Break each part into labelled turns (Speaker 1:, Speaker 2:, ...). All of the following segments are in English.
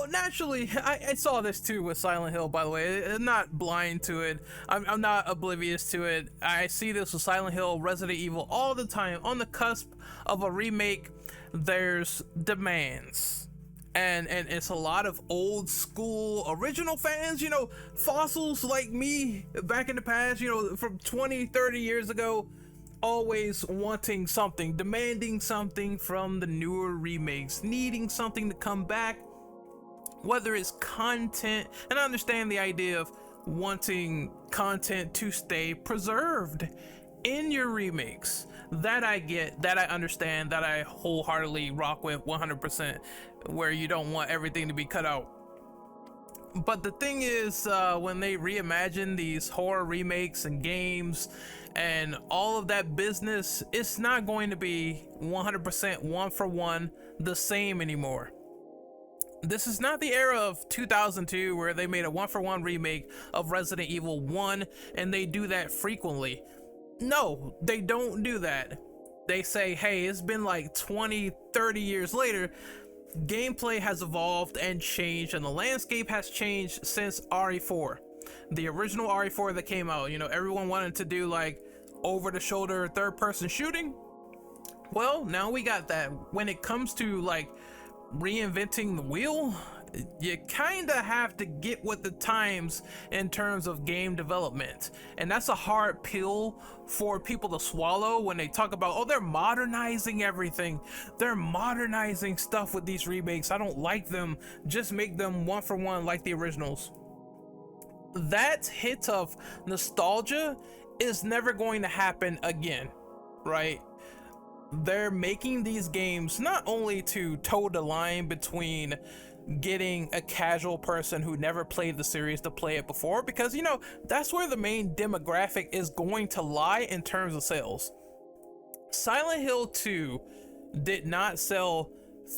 Speaker 1: Well, naturally, I saw this too with Silent Hill, by the way. I'm not blind to it. I'm not oblivious to it. I see this with Silent Hill, Resident Evil all the time. On the cusp of a remake, there's demands. And it's a lot of old school original fans, fossils like me back in the past, from 20, 30 years ago, always wanting something, demanding something from the newer remakes, needing something to come back, whether it's content. And I understand the idea of wanting content to stay preserved in your remakes. That I get, that I understand, that I wholeheartedly rock with 100%, where you don't want everything to be cut out. But the thing is, when they reimagine these horror remakes and games and all of that business, it's not going to be 100% one for one the same anymore. This is not the era of 2002 where they made a one for one remake of Resident Evil 1 and they do that frequently. No, they don't do that. They say, hey, it's been like 20, 30 years later, gameplay has evolved and changed, and the landscape has changed since RE4. The original RE4 that came out, everyone wanted to do like over-the-shoulder third-person shooting. Well, now we got that. When it comes to like reinventing the wheel, you kinda have to get with the times in terms of game development, and that's a hard pill for people to swallow when they talk about, oh, they're modernizing everything, they're modernizing stuff with these remakes, I don't like them, just make them one for one like the originals. That hit of nostalgia is never going to happen again, right? They're making these games not only to toe the line between getting a casual person who never played the series to play it before, because that's where the main demographic is going to lie in terms of sales. Silent Hill 2 did not sell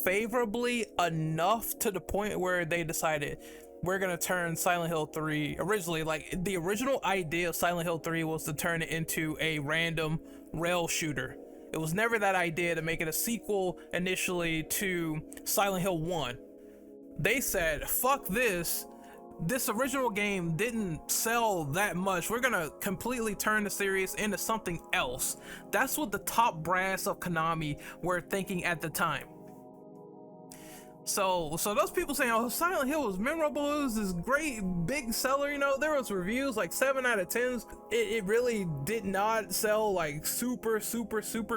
Speaker 1: favorably enough to the point where they decided we're gonna turn Silent Hill 3, originally, like the original idea of Silent Hill 3 was to turn it into a random rail shooter. It was never that idea to make it a sequel initially to Silent Hill 1. They said, fuck this original game didn't sell that much, we're gonna completely turn the series into something else. That's what the top brass of Konami were thinking at the time. So those people saying, oh, Silent Hill was memorable, it was this great big seller, there was reviews like 7 out of 10. It really did not sell like super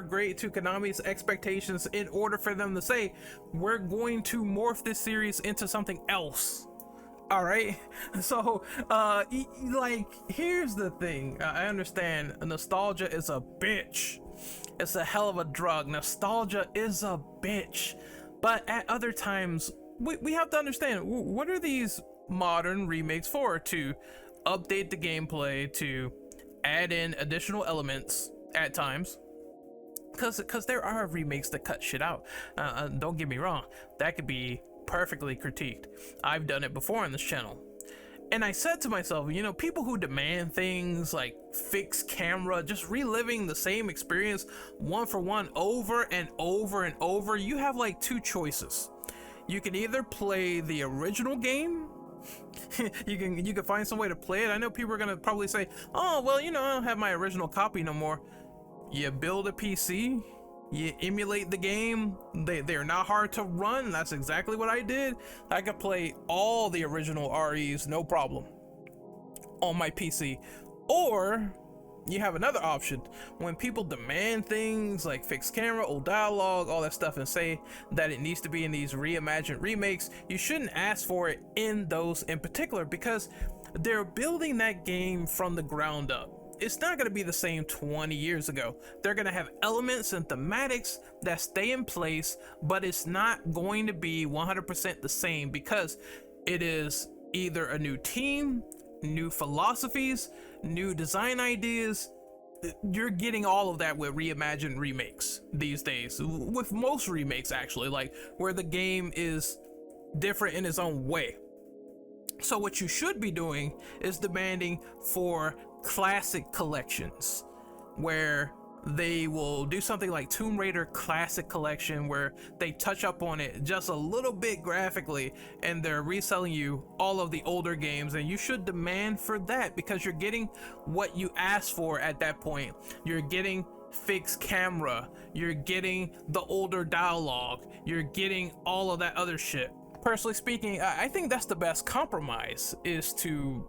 Speaker 1: great to Konami's expectations in order for them to say, we're going to morph this series into something else. All right, so like, here's the thing. I understand nostalgia is a bitch. It's a hell of a drug. Nostalgia is a bitch. But at other times, we have to understand, what are these modern remakes for? To update the gameplay, to add in additional elements at times. Because there are remakes that cut shit out. Don't get me wrong, that could be perfectly critiqued. I've done it before on this channel. And I said to myself, people who demand things like fixed camera, just reliving the same experience one for one over and over and over, you have like two choices. You can either play the original game, you can find some way to play it. I know people are gonna probably say, oh, well, I don't have my original copy no more. You build a PC, you emulate the game. They're not hard to run. That's exactly what I did. I could play all the original REs no problem on my PC. Or you have another option. When people demand things like fixed camera, old dialogue, all that stuff, and say that it needs to be in these reimagined remakes, you shouldn't ask for it in those in particular, because they're building that game from the ground up. It's not going to be the same 20 years ago. They're going to have elements and thematics that stay in place, but it's not going to be 100% the same, because it is either a new team, new philosophies, new design ideas. You're getting all of that with reimagined remakes these days, with most remakes actually, like where the game is different in its own way. So what you should be doing is demanding for classic collections, where They will do something like Tomb Raider Classic Collection, where they touch up on it just a little bit graphically, and they're reselling you all of the older games, and you should demand for that, because you're getting what you asked for at that point. You're getting fixed camera, you're getting the older dialogue, you're getting all of that other shit. Personally speaking, I think that's the best compromise, is to,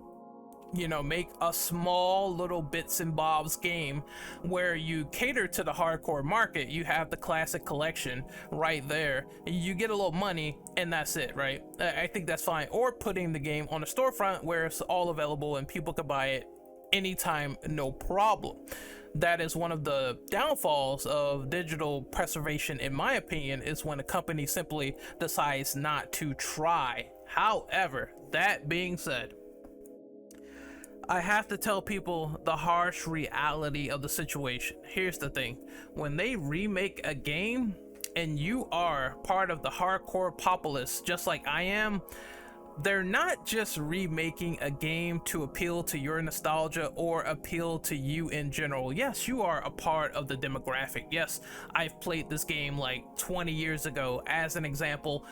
Speaker 1: you know, make a small little bits and bobs game where you cater to the hardcore market. You have the classic collection right there, you get a little money, and that's it, right? I think that's fine. Or putting the game on a storefront where it's all available and people can buy it anytime, no problem. That is one of the downfalls of digital preservation, in my opinion, is when a company simply decides not to try. However, that being said, I have to tell people the harsh reality of the situation. Here's the thing: when they remake a game and you are part of the hardcore populace, just like I am, they're not just remaking a game to appeal to your nostalgia or appeal to you in general. Yes, you are a part of the demographic. Yes, I've played this game like 20 years ago, as an example.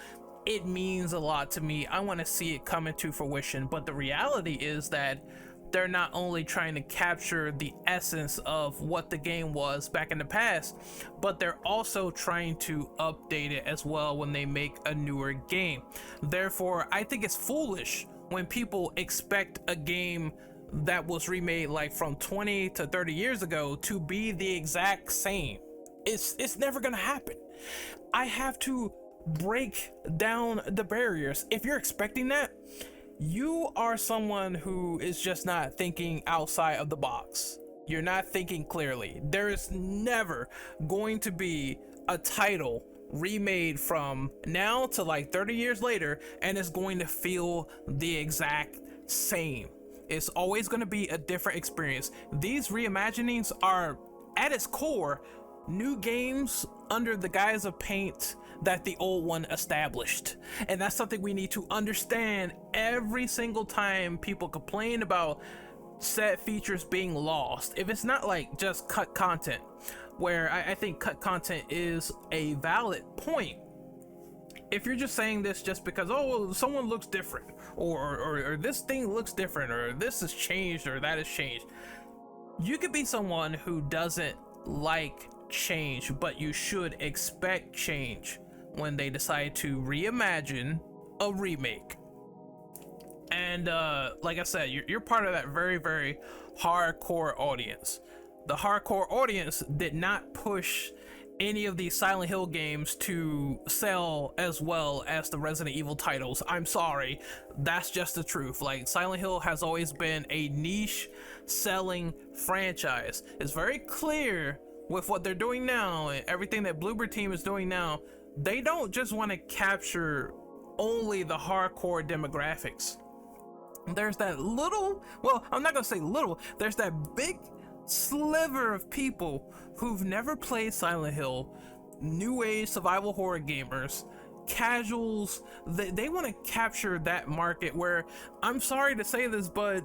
Speaker 1: It means a lot to me. I want to see it come into fruition. But the reality is that they're not only trying to capture the essence of what the game was back in the past, but they're also trying to update it as well when they make a newer game. Therefore, I think it's foolish when people expect a game that was remade like from 20 to 30 years ago to be the exact same. It's never gonna happen. I have to break down the barriers. If you're expecting that, you are someone who is just not thinking outside of the box. You're not thinking clearly. There is never going to be a title remade from now to like 30 years later and it's going to feel the exact same. It's always going to be a different experience. These reimaginings are, at its core, new games under the guise of paint that the old one established. And that's something we need to understand every single time people complain about set features being lost. If it's not like just cut content, where I think cut content is a valid point. If you're just saying this just because, oh, well, someone looks different, or this thing looks different, or this has changed, or that has changed, you could be someone who doesn't like change, but you should expect change when they decide to reimagine a remake. And like I said, you're part of that very, very hardcore audience. The hardcore audience did not push any of these Silent Hill games to sell as well as the Resident Evil titles. I'm sorry, that's just the truth. Like, Silent Hill has always been a niche selling franchise. It's very clear with what they're doing now and everything that Bloober Team is doing now. They don't just want to capture only the hardcore demographics. There's that little, well, I'm not gonna say little, there's that big sliver of people who've never played Silent Hill, new age survival horror gamers, casuals. They want to capture that market where, I'm sorry to say this, but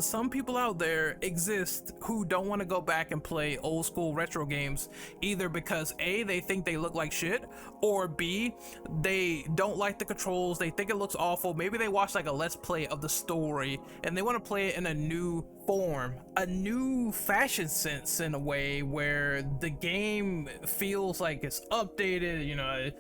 Speaker 1: some people out there exist who don't want to go back and play old school retro games, either because A, they think they look like shit, or B, they don't like the controls, they think it looks awful. Maybe they watch like a let's play of the story and they want to play it in a new form, a new fashion sense, in a way where the game feels like it's updated. You know,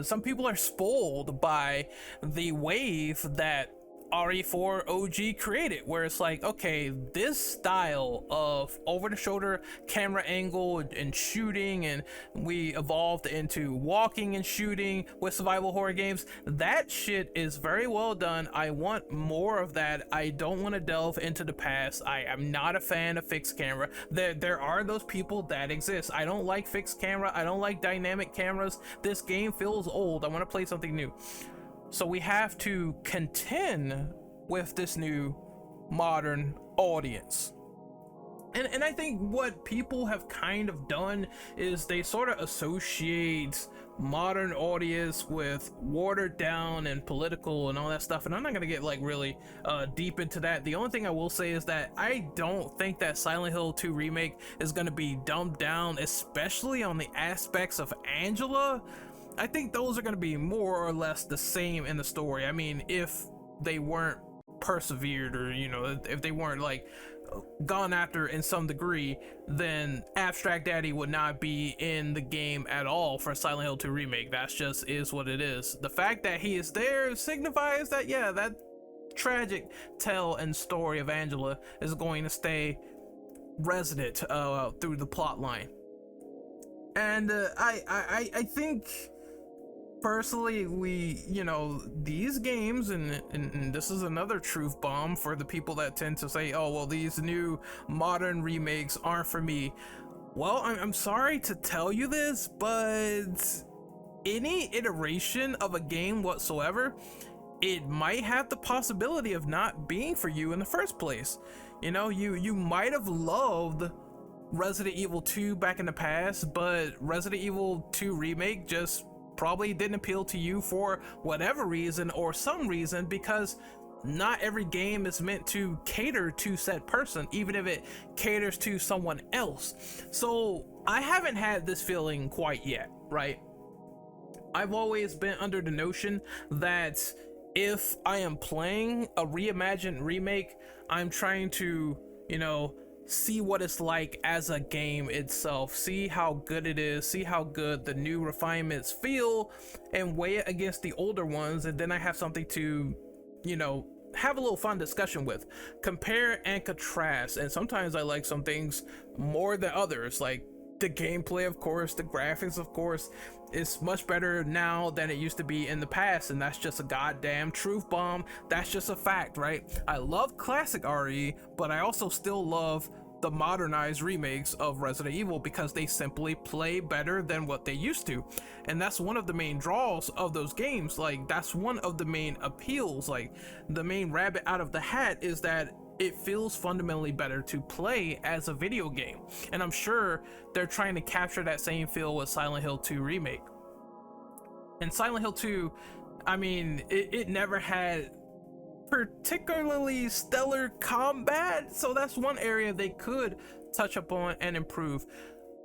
Speaker 1: some people are spoiled by the wave that RE4 OG created, where it's like, okay, this style of over-the-shoulder camera angle and shooting, and we evolved into walking and shooting with survival horror games. That shit is very well done. I want more of that. I don't want to delve into the past. I am not a fan of fixed camera. There are those people that exist. I don't like fixed camera. I don't like dynamic cameras. This game feels old. I want to play something new. So we have to contend with this new modern audience. And I think what people have kind of done is they sort of associate modern audience with watered down and political and all that stuff, and I'm not gonna get like really deep into that. The only thing I will say is that I don't think that Silent Hill 2 remake is gonna be dumbed down, especially on the aspects of Angela. I think those are gonna be more or less the same in the story. I mean, if they weren't persevered, or you know, if they weren't like gone after in some degree, then Abstract Daddy would not be in the game at all for Silent Hill 2 remake. That's just is what it is. The fact that he is there signifies that, yeah, that tragic tale and story of Angela is going to stay resident through the plot line. And I think personally, we, you know, these games, and this is another truth bomb for the people that tend to say, oh well, these new modern remakes aren't for me. Well, I'm sorry to tell you this, but any iteration of a game whatsoever, it might have the possibility of not being for you in the first place. You know, you might have loved Resident Evil 2 back in the past, but Resident Evil 2 remake just probably didn't appeal to you for whatever reason or some reason, because not every game is meant to cater to said person, even if it caters to someone else. So I haven't had this feeling quite yet, right? I've always been under the notion that if I am playing a reimagined remake, I'm trying to, you know, see what it's like as a game itself, see how good it is, see how good the new refinements feel, and weigh it against the older ones, and then I have something to, you know, have a little fun discussion with, compare and contrast. And sometimes I like some things more than others, like the gameplay, of course, the graphics, of course, is much better now than it used to be in the past, and that's just a goddamn truth bomb. That's just a fact, right? I love classic RE, but I also still love the modernized remakes of Resident Evil because they simply play better than what they used to. And that's one of the main draws of those games. Like, that's one of the main appeals. Like, the main rabbit out of the hat is that it feels fundamentally better to play as a video game. And I'm sure they're trying to capture that same feel with Silent Hill 2 remake. And Silent Hill 2, I mean, it never had particularly stellar combat, so that's one area they could touch upon and improve.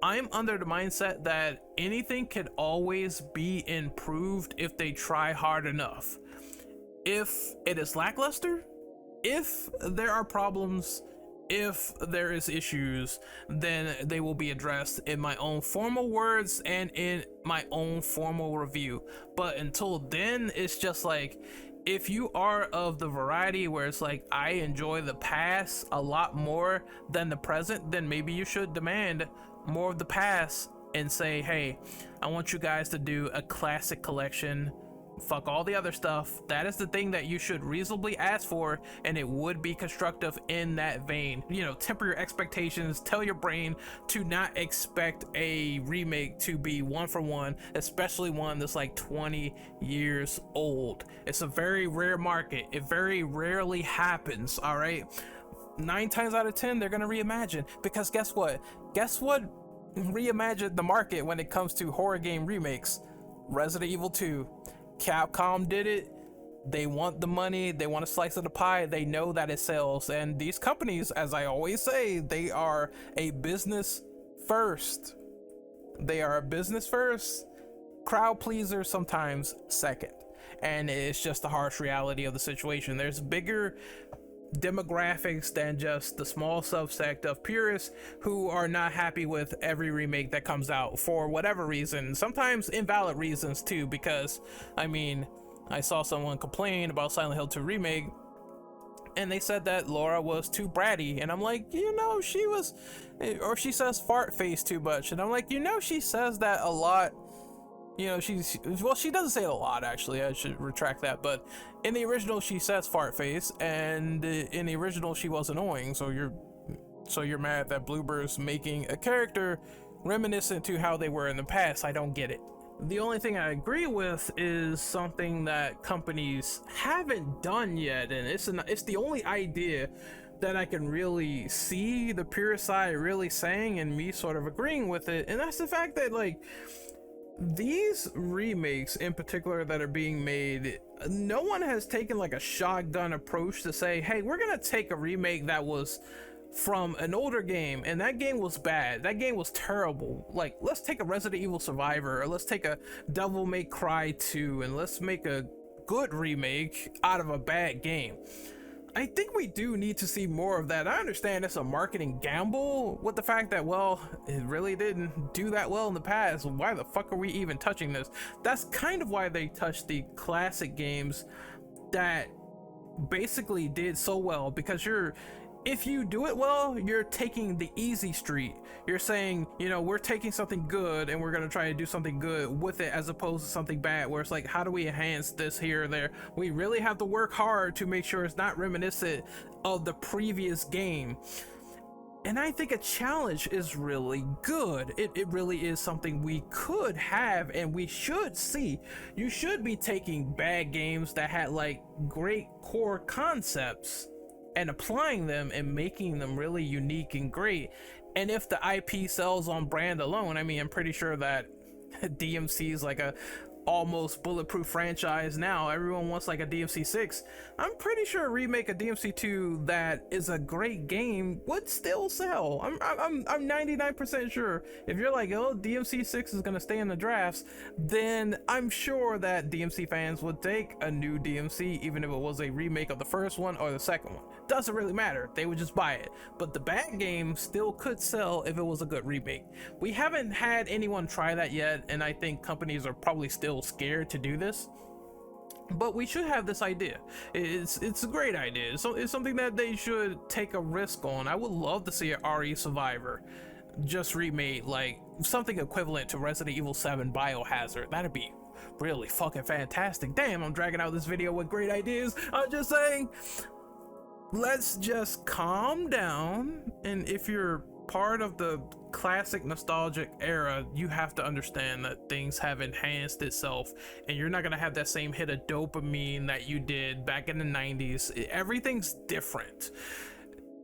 Speaker 1: I'm under the mindset that anything can always be improved if they try hard enough. If it is lackluster, if there are problems, if there is issues, then they will be addressed in my own formal words and in my own formal review. But until then, it's just like, if you are of the variety where it's like, I enjoy the past a lot more than the present, then maybe you should demand more of the past and say, hey, I want you guys to do a classic collection. Fuck all the other stuff. That is the thing that you should reasonably ask for, and it would be constructive in that vein. You know, temper your expectations, tell your brain to not expect a remake to be one for one, especially one that's like 20 years old. It's a very rare market. It very rarely happens, all right? 9 times out of 10, they're gonna reimagine, because guess what reimagined the market when it comes to horror game remakes? Resident Evil 2. Capcom did it. They want the money, they want a slice of the pie, they know that it sells. And these companies, as I always say, they are a business first. They are a business first, crowd pleaser sometimes second. And it's just the harsh reality of the situation. There's bigger demographics than just the small subsect of purists who are not happy with every remake that comes out for whatever reason, sometimes invalid reasons too, because I mean, I saw someone complain about Silent Hill 2 remake and they said that Laura was too bratty, and I'm like, you know, she was, or she says fart face too much, and I'm like, you know, she says that a lot. You know, she doesn't say it a lot, actually. I should retract that. But in the original, she says fart face, and in the original, she was annoying. So you're mad that Bluebird's making a character reminiscent to how they were in the past. I don't get it. The only thing I agree with is something that companies haven't done yet, and it's the only idea that I can really see the pure side really saying and me sort of agreeing with it, and that's the fact that, like, these remakes in particular that are being made, no one has taken like a shotgun approach to say, hey, we're gonna take a remake that was from an older game and that game was bad, that game was terrible, like let's take a Resident Evil Survivor, or let's take a Devil May Cry 2 and let's make a good remake out of a bad game. I think we do need to see more of that. I understand it's a marketing gamble with the fact that, well, it really didn't do that well in the past. Why the fuck are we even touching this? That's kind of why they touched the classic games that basically did so well, because if you do it well, you're taking the easy street. You're saying, you know, we're taking something good and we're gonna try to do something good with it, as opposed to something bad where it's like, how do we enhance this here or there? We really have to work hard to make sure it's not reminiscent of the previous game. And I think a challenge is really good. It really is something we could have and we should see. You should be taking bad games that had like great core concepts and applying them and making them really unique and great. And if the IP sells on brand alone, I mean, I'm pretty sure that DMC is like a almost bulletproof franchise now. Everyone wants like a DMC 6. I'm pretty sure a remake of DMC 2 that is a great game would still sell. I'm 99% sure. If you're like, oh, DMC 6 is gonna stay in the drafts, then I'm sure that DMC fans would take a new DMC, even if it was a remake of the first one or the second one. Doesn't really matter, they would just buy it. But the bad game still could sell if it was a good remake. We haven't had anyone try that yet, and I think companies are probably still scared to do this, but we should have this idea. It's a great idea. So it's something that they should take a risk on. I would love to see an RE Survivor just remade, like something equivalent to Resident Evil 7 Biohazard. That'd be really fucking fantastic. Damn, I'm dragging out this video with great ideas. I'm just saying, let's just calm down. And if you're part of the classic nostalgic era, you have to understand that things have enhanced itself, and you're not gonna have that same hit of dopamine that you did back in the 90s. Everything's different.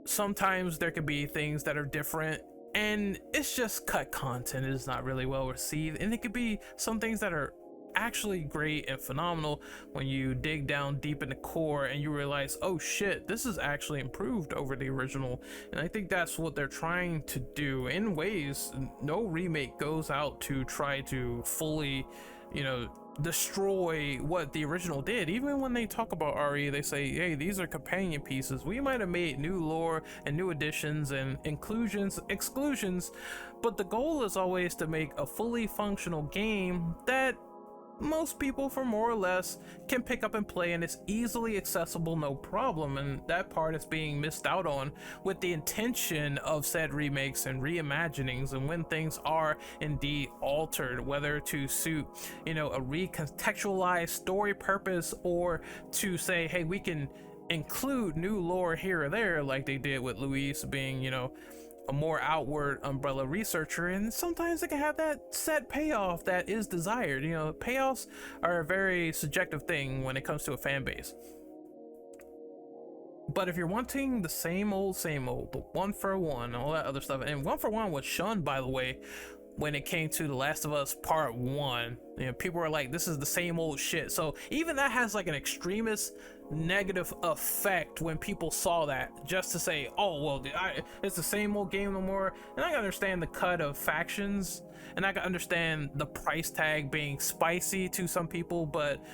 Speaker 1: Sometimes there can be things that are different and it's just cut content is not really well received, and it could be some things that are actually great and phenomenal when you dig down deep in the core and you realize, oh shit, this is actually improved over the original. And I think that's what they're trying to do. In ways, no remake goes out to try to fully, you know, destroy what the original did. Even when they talk about RE, they say, hey, these are companion pieces. We might have made new lore and new additions and inclusions, exclusions, but the goal is always to make a fully functional game that most people, for more or less, can pick up and play, and it's easily accessible, no problem. And that part is being missed out on with the intention of said remakes and reimaginings, and when things are indeed altered, whether to suit, you know, a recontextualized story purpose, or to say, hey, we can include new lore here or there, like they did with Luis being, you know, a more outward Umbrella researcher. And sometimes they can have that set payoff that is desired. You know, payoffs are a very subjective thing when it comes to a fan base. But if you're wanting the same old, the one for one, all that other stuff, and one for one was shunned, by the way, when it came to The Last of Us Part 1. You know, people were like, this is the same old shit. So even that has like an extremist negative effect when people saw that, just to say, oh, well, it's the same old game no more. And I can understand the cut of factions, and I can understand the price tag being spicy to some people, but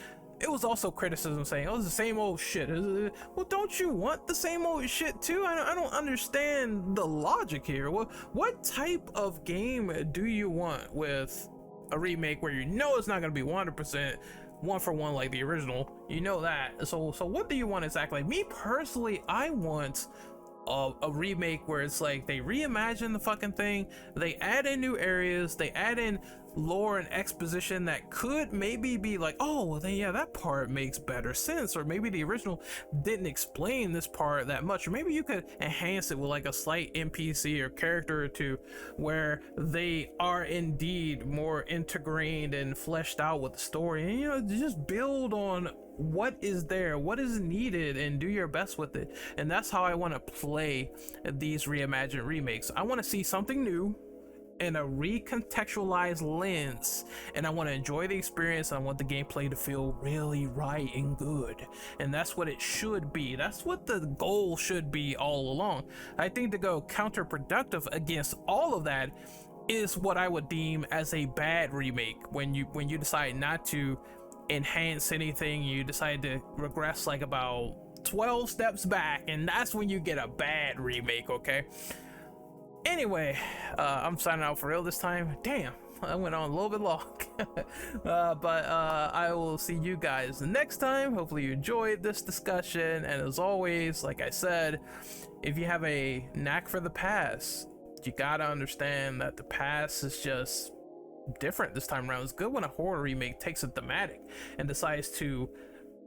Speaker 1: it was also criticism saying, oh, it's the same old shit. Well, don't you want the same old shit too? I don't understand the logic here. What type of game do you want with a remake where you know it's not going to be 100% one for one like the original? You know that. So what do you want exactly? Me personally, I want a remake where it's like they reimagine the fucking thing, they add in new areas, they add in lore and exposition that could maybe be like, oh, well then yeah, that part makes better sense, or maybe the original didn't explain this part that much, or maybe you could enhance it with like a slight NPC or character or two where they are indeed more integrated and fleshed out with the story, and you know, just build on what is there, what is needed, and do your best with it. And that's how I want to play these reimagined remakes. I want to see something new in a recontextualized lens, and I want to enjoy the experience. I want the gameplay to feel really right and good, and that's what it should be. That's what the goal should be all along. I think to go counterproductive against all of that is what I would deem as a bad remake. When you decide not to enhance anything, you decide to regress like about 12 steps back, and that's when you get a bad remake. Okay, anyway, I'm signing out for real this time. Damn, I went on a little bit long. But I will see you guys next time. Hopefully you enjoyed this discussion, and as always, like I said, if you have a knack for the past, you gotta understand that the past is just different this time around. It's good when a horror remake takes a thematic and decides to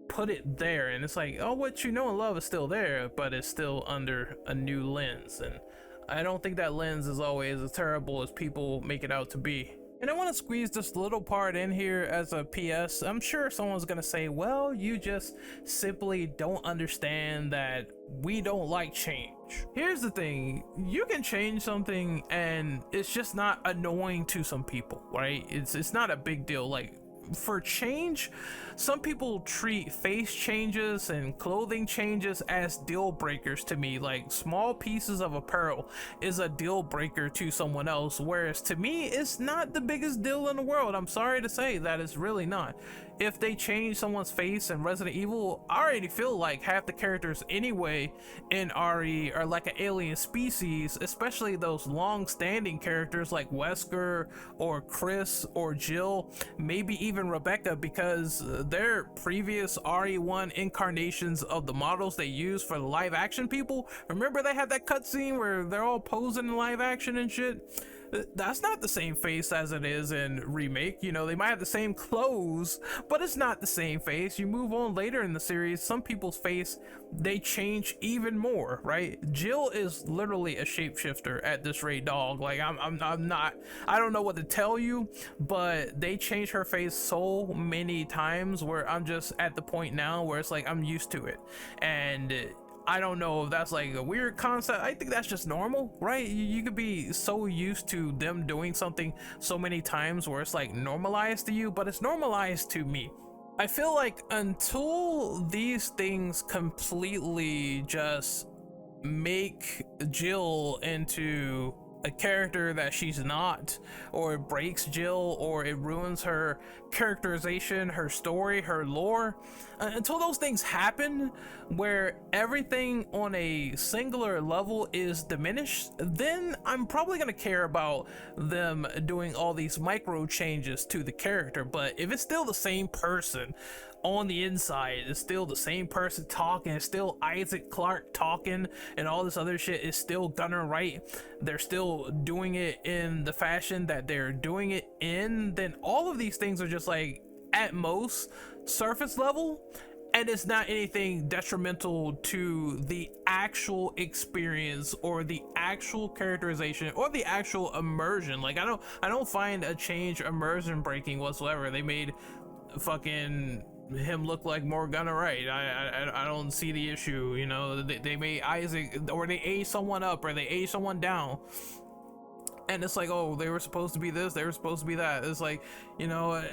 Speaker 1: put it there, and it's like, oh, what you know and love is still there, but it's still under a new lens, and I don't think that lens is always as terrible as people make it out to be. And I want to squeeze this little part in here as a PS. I'm sure someone's gonna say, well, you just simply don't understand that we don't like change. Here's the thing, you can change something and it's just not annoying to some people, right? It's not a big deal. Like, for change, some people treat face changes and clothing changes as deal breakers to me. Like, small pieces of apparel is a deal breaker to someone else, whereas to me it's not the biggest deal in the world. I'm sorry to say that it's really not. If they change someone's face in Resident Evil, I already feel like half the characters anyway in RE are like an alien species, especially those long-standing characters like Wesker or Chris or Jill, maybe even Rebecca, because their previous RE1 incarnations of the models they use for the live action people, remember they had that cutscene where they're all posing in live action and shit? That's not the same face as it is in Remake. You know, they might have the same clothes, but it's not the same face. You move on later in the series, some people's face, they change even more, right? Jill is literally a shapeshifter at this rate, dog. Like, I'm not, I don't know what to tell you, but they change her face so many times where I'm just at the point now where it's like I'm used to it. And I don't know if that's like a weird concept. I think that's just normal, right? You could be so used to them doing something so many times where it's like normalized to you, but it's normalized to me. I feel like until these things completely just make Jill into a character that she's not, or it breaks Jill, or it ruins her characterization, her story, her lore, until those things happen where everything on a singular level is diminished, then I'm probably gonna care about them doing all these micro changes to the character. But if it's still the same person on the inside, it's still the same person talking, it's still Isaac Clarke talking, and all this other shit is still Gunnar Wright, they're still doing it in the fashion that they're doing it in, then all of these things are just like, at most, surface level, and it's not anything detrimental to the actual experience or the actual characterization or the actual immersion. Like, I don't find a change immersion breaking whatsoever. They made fucking him look like more Gunnar Wright. I don't see the issue. You know, they made Isaac, or they aged someone up, or they aged someone down, and it's like, oh, they were supposed to be this, they were supposed to be that. It's like, you know,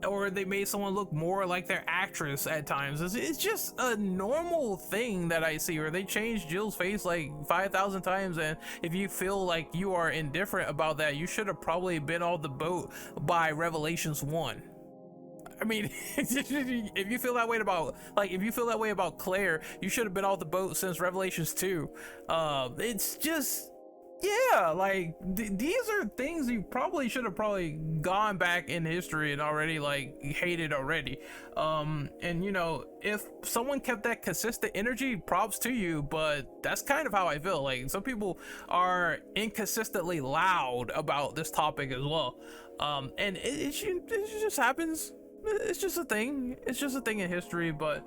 Speaker 1: or they made someone look more like their actress at times. It's just a normal thing that I see, where they changed Jill's face like 5,000 times, and if you feel like you are indifferent about that, you should have probably been on the boat by Revelations 1. I mean, if you feel that way about, like, if you feel that way about Claire, you should have been off the boat since Revelations 2. It's just, yeah, like, these are things you probably should have gone back in history and already, like, hated already. And, you know, if someone kept that consistent energy, props to you, but that's kind of how I feel. Like, some people are inconsistently loud about this topic as well. And it just happens. It's just a thing. It's just a thing in history. But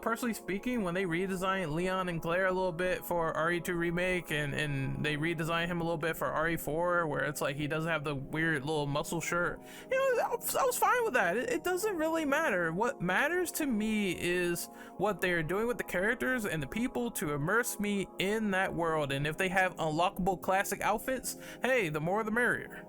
Speaker 1: Personally speaking, when they redesigned Leon and Claire a little bit for RE2 remake, and they redesigned him a little bit for RE4, where it's like he doesn't have the weird little muscle shirt, you know, I was fine with that. It doesn't really matter. What matters to me is what they're doing with the characters and the people to immerse me in that world. And if they have unlockable classic outfits, hey, the more the merrier.